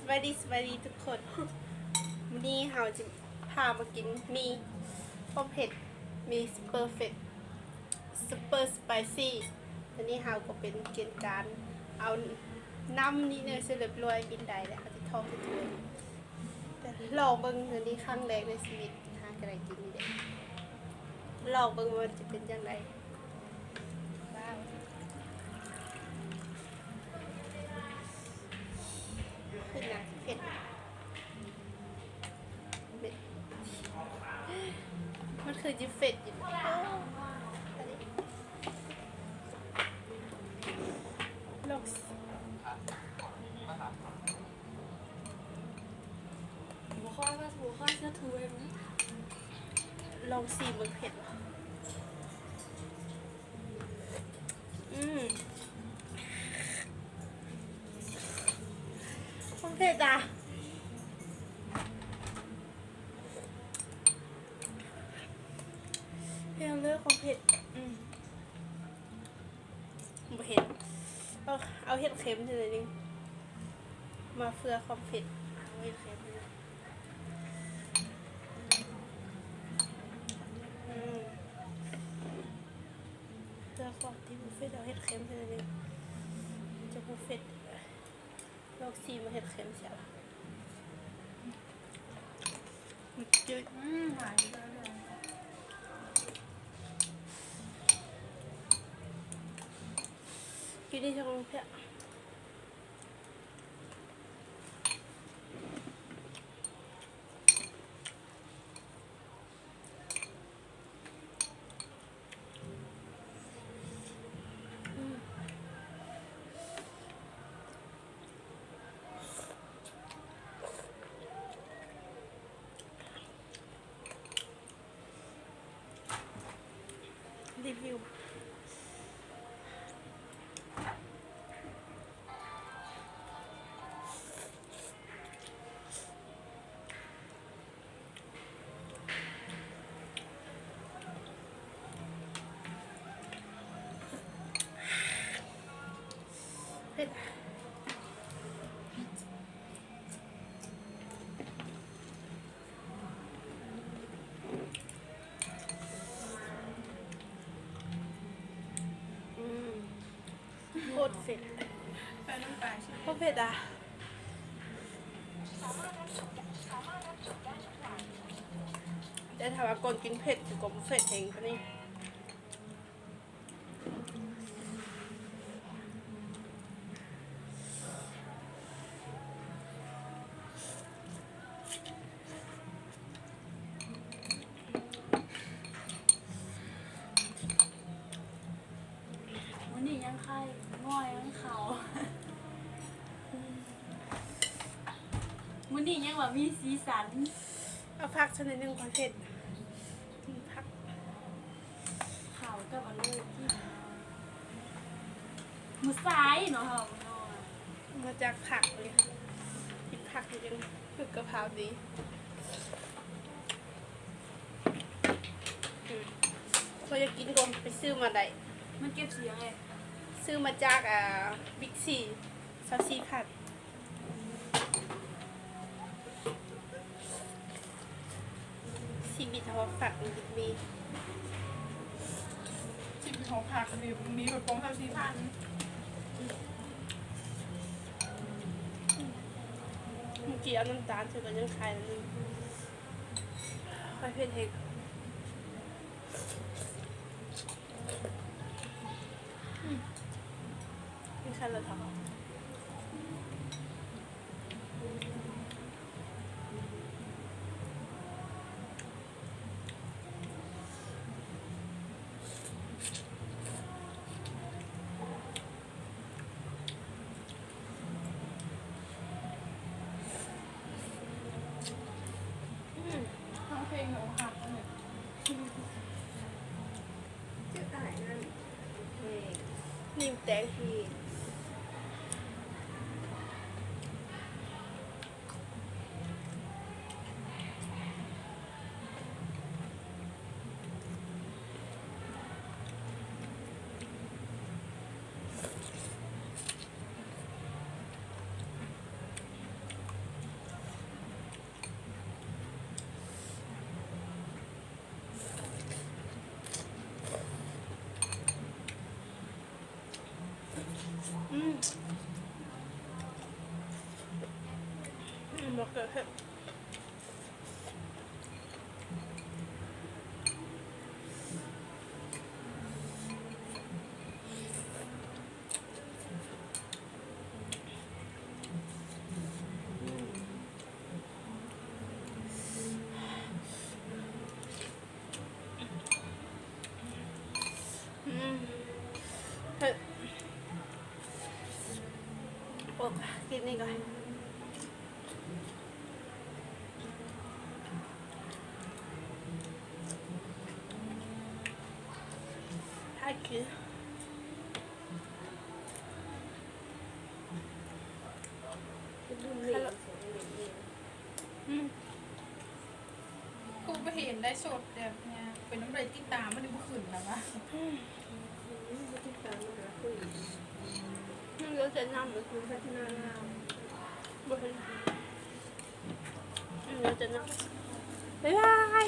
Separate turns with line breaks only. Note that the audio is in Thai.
สวัสดีทุกคนวันนี้เราจะพามากินมีข้าวเผ็ดมีซูเปอร์สไปซี่ตอนนี้เราก็เป็นเกณฑ์การเอาน้ำนี่เนี่ยเสร็จเรียบร้อยกินได้แล้วเขาจะทอดให้ถ้วยแต่ลองเบิ่งอันนี้ครั้งแรกในชีวิตหากระไรกินนี่เด็กลองเบิ่งว่าจะเป็นยังไงว้าวขึ้นนะเผ็ดมันคือจิเฟตอยู่ลอง
หัวข้อเสื้อทูเองนะ
ลองซีมันเผ็ดมันเผ็ดอ่ะเผ็ดเลือกของเผ็ดบ่เห็นเอาเห็ดเค็มทีนึงมาเฟือความเผ็ดเอาเห็ดเค็มเลยเพื่อความที่บุฟเฟ่ต์เอาเห็ดเค็มทีนึงจะบุฟเฟ่ต์ลองซีมาเห็ดเค็มเสียละจืด
หวานจังเลย
กินได้ช่องเพื่อรีวิวเผ็ดโคตรเผ็ด
แป้งน้ำปลาใช่ไหม
โคตรเผ็ดอ่ะแต่ถ้าว่าก่อนกินเผ็ดจะกลมเผ็ดเองปะนี่
วันนี้ยังไข่ง่อยยังเขาวันนี้ยังแบบมีสีสัน
เอาพักชนิดหนึ่งก่อนเผ็ดพัก
เขากับอะไรที่มือซ้ายเนาะค่ะ
มาจากผักเลยกินผักยังฝึกกะเพราดีเราจะกินก่อนไปซื้อมาได้
มันเก็บเสียงไง
ซื้อมาจากบิ๊กซี24,000ซีบิทอฝักมี
ชิมของผักมีแบบปอง30,000
เมื่อกี้เอาน้ำตาลเธอก็ยังขายแล้วนึงค่อยเผ็ดเฮกนี่คันละท้อ
ทั้งเพลงของผักเลย
นิ่มแตงที่ มะเขือเทศเผ็ดโอ้กินนี่ก่อนถ้ากิน
กูไปเห็นได้สดแบบเนี้ยเป็นน้ำลายที่ตามมันได้บุขึ้นแล้ววะ
เราจะนำหรือคุณพัฒนาเราเราจะนำบ๊ายบาย